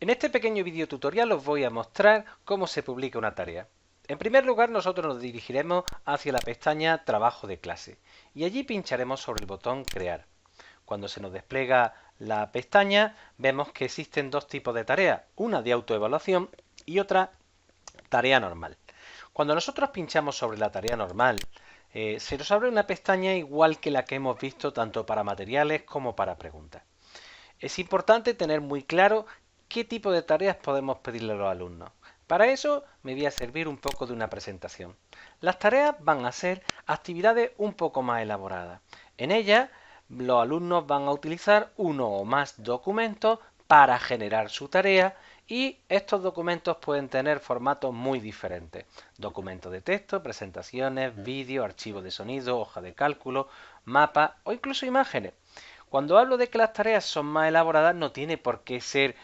En este pequeño video tutorial os voy a mostrar cómo se publica una tarea. En primer lugar, nosotros nos dirigiremos hacia la pestaña Trabajo de clase y allí pincharemos sobre el botón Crear. Cuando se nos despliega la pestaña, vemos que existen dos tipos de tareas, una de autoevaluación y otra tarea normal. Cuando nosotros pinchamos sobre la tarea normal, se nos abre una pestaña igual que la que hemos visto tanto para materiales como para preguntas. Es importante tener muy claro qué tipo de tareas podemos pedirle a los alumnos. Para eso me voy a servir un poco de una presentación. Las tareas van a ser actividades un poco más elaboradas. En ellas, los alumnos van a utilizar uno o más documentos para generar su tarea y estos documentos pueden tener formatos muy diferentes. Documentos de texto, presentaciones, vídeos, archivos de sonido, hoja de cálculo, mapas o incluso imágenes. Cuando hablo de que las tareas son más elaboradas, no tiene por qué ser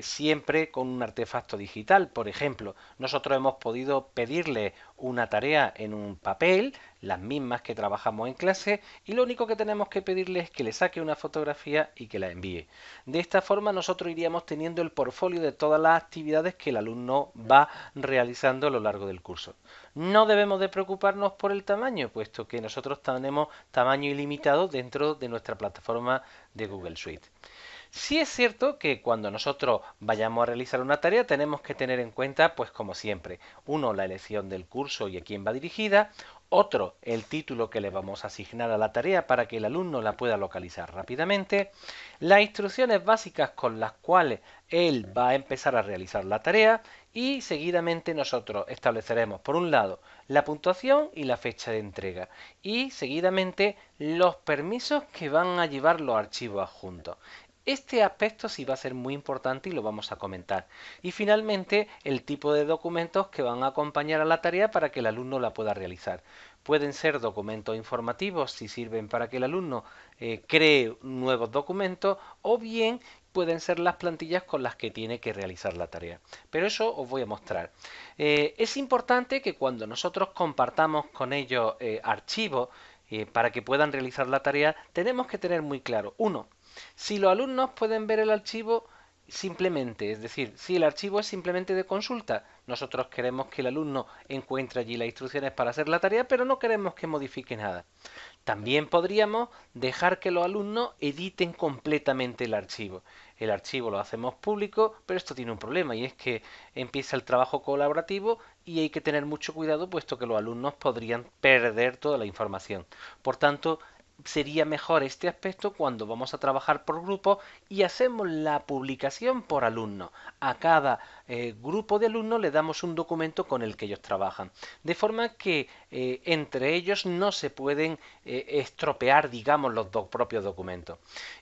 siempre con un artefacto digital. Por ejemplo, nosotros hemos podido pedirle una tarea en un papel, las mismas que trabajamos en clase, y lo único que tenemos que pedirle es que le saque una fotografía y que la envíe. De esta forma nosotros iríamos teniendo el portfolio de todas las actividades que el alumno va realizando a lo largo del curso. No debemos de preocuparnos por el tamaño, puesto que nosotros tenemos tamaño ilimitado dentro de nuestra plataforma de Google Suite. Sí es cierto que cuando nosotros vayamos a realizar una tarea tenemos que tener en cuenta, pues como siempre, uno, la elección del curso y a quién va dirigida, otro, el título que le vamos a asignar a la tarea para que el alumno la pueda localizar rápidamente, las instrucciones básicas con las cuales él va a empezar a realizar la tarea y seguidamente nosotros estableceremos por un lado la puntuación y la fecha de entrega y seguidamente los permisos que van a llevar los archivos adjuntos. Este aspecto sí va a ser muy importante y lo vamos a comentar. Y finalmente, el tipo de documentos que van a acompañar a la tarea para que el alumno la pueda realizar. Pueden ser documentos informativos si sirven para que el alumno cree nuevos documentos o bien pueden ser las plantillas con las que tiene que realizar la tarea. Pero eso os voy a mostrar. Es importante que cuando nosotros compartamos con ellos archivos para que puedan realizar la tarea, tenemos que tener muy claro, uno, si los alumnos pueden ver el archivo simplemente, es decir, si el archivo es simplemente de consulta, nosotros queremos que el alumno encuentre allí las instrucciones para hacer la tarea, pero no queremos que modifique nada. También podríamos dejar que los alumnos editen completamente el archivo. El archivo lo hacemos público, pero esto tiene un problema y es que empieza el trabajo colaborativo y hay que tener mucho cuidado puesto que los alumnos podrían perder toda la información. Por tanto, sería mejor este aspecto cuando vamos a trabajar por grupos y hacemos la publicación por alumnos. A cada grupo de alumnos le damos un documento con el que ellos trabajan. De forma que entre ellos no se pueden estropear, digamos, los propios documentos.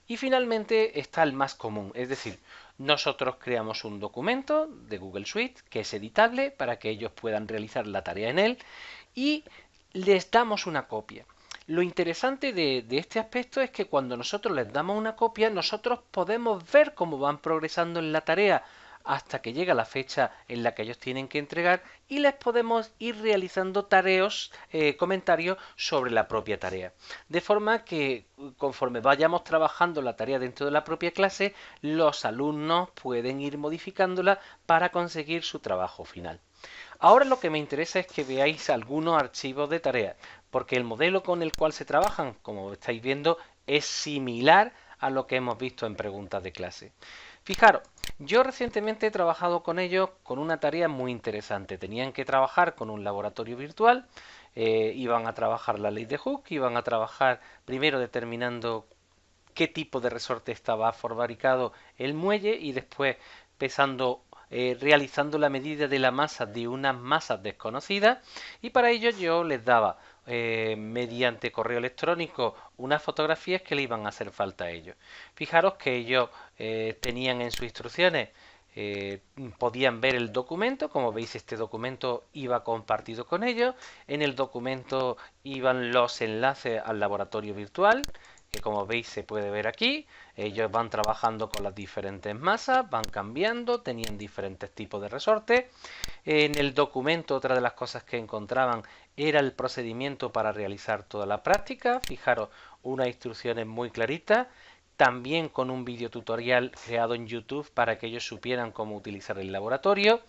Y finalmente está el más común, es decir, nosotros creamos un documento de Google Suite que es editable para que ellos puedan realizar la tarea en él y les damos una copia. Lo interesante de este aspecto es que cuando nosotros les damos una copia, nosotros podemos ver cómo van progresando en la tarea hasta que llega la fecha en la que ellos tienen que entregar y les podemos ir realizando comentarios sobre la propia tarea. De forma que conforme vayamos trabajando la tarea dentro de la propia clase, los alumnos pueden ir modificándola para conseguir su trabajo final. Ahora lo que me interesa es que veáis algunos archivos de tareas, porque el modelo con el cual se trabajan, como estáis viendo, es similar a lo que hemos visto en preguntas de clase. Fijaros, yo recientemente he trabajado con ellos con una tarea muy interesante. Tenían que trabajar con un laboratorio virtual, iban a trabajar la ley de Hooke, iban a trabajar primero determinando qué tipo de resorte estaba fabricado el muelle y después realizando la medida de la masa de unas masas desconocidas y para ello yo les daba mediante correo electrónico unas fotografías que le iban a hacer falta a ellos. Fijaros que ellos tenían en sus instrucciones podían ver el documento, como veis este documento iba compartido con ellos, en el documento iban los enlaces al laboratorio virtual, que como veis se puede ver aquí, ellos van trabajando con las diferentes masas, van cambiando, tenían diferentes tipos de resortes. En el documento otra de las cosas que encontraban era el procedimiento para realizar toda la práctica, fijaros unas instrucciones muy claritas, también con un vídeo tutorial creado en YouTube para que ellos supieran cómo utilizar el laboratorio.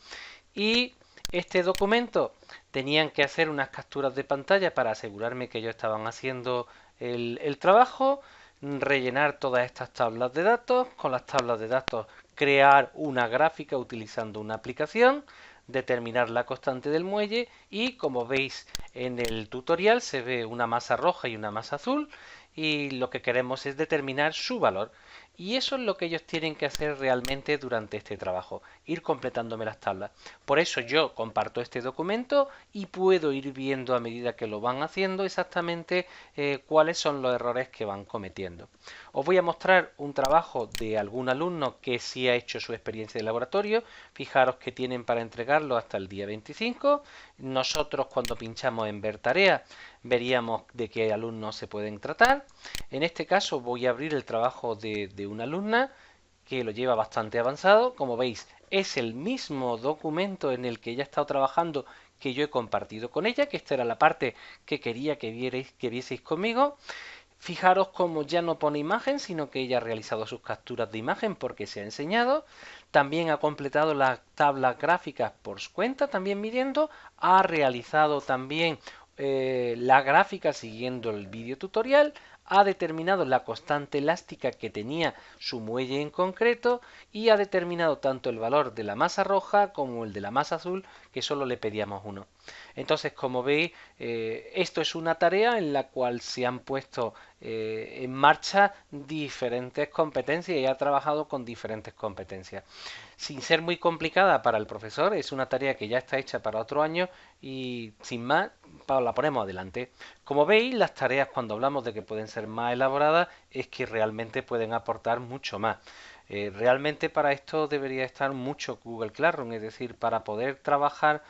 Y este documento tenían que hacer unas capturas de pantalla para asegurarme que ellos estaban haciendo el trabajo, rellenar todas estas tablas de datos, con las tablas de datos crear una gráfica utilizando una aplicación, determinar la constante del muelle y como veis en el tutorial se ve una masa roja y una masa azul y lo que queremos es determinar su valor. Y eso es lo que ellos tienen que hacer realmente durante este trabajo, ir completándome las tablas. Por eso yo comparto este documento y puedo ir viendo a medida que lo van haciendo exactamente cuáles son los errores que van cometiendo. Os voy a mostrar un trabajo de algún alumno que sí ha hecho su experiencia de laboratorio. Fijaros que tienen para entregarlo hasta el día 25. Nosotros cuando pinchamos en ver tarea veríamos de qué alumnos se pueden tratar. En este caso voy a abrir el trabajo de una alumna que lo lleva bastante avanzado. Como veis, es el mismo documento en el que ella ha estado trabajando que yo he compartido con ella, que esta era la parte que quería que vieseis conmigo. Fijaros cómo ya no pone imagen, sino que ella ha realizado sus capturas de imagen porque se ha enseñado. También ha completado las tablas gráficas por su cuenta, también midiendo. Ha realizado también la gráfica siguiendo el vídeo tutorial. Ha determinado la constante elástica que tenía su muelle en concreto y ha determinado tanto el valor de la masa roja como el de la masa azul, que solo le pedíamos uno. Entonces, como veis, esto es una tarea en la cual se han puesto en marcha diferentes competencias y ha trabajado con diferentes competencias. Sin ser muy complicada para el profesor, es una tarea que ya está hecha para otro año y sin más la ponemos adelante. Como veis, las tareas cuando hablamos de que pueden ser más elaboradas es que realmente pueden aportar mucho más. Realmente para esto debería estar mucho Google Classroom, es decir, para poder trabajar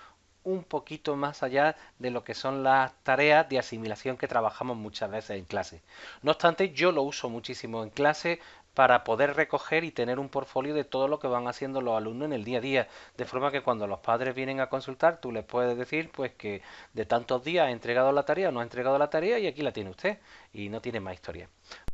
un poquito más allá de lo que son las tareas de asimilación que trabajamos muchas veces en clase. No obstante, yo lo uso muchísimo en clase para poder recoger y tener un portfolio de todo lo que van haciendo los alumnos en el día a día, de forma que cuando los padres vienen a consultar, tú les puedes decir pues que de tantos días ha entregado la tarea o no ha entregado la tarea y aquí la tiene usted y no tiene más historia.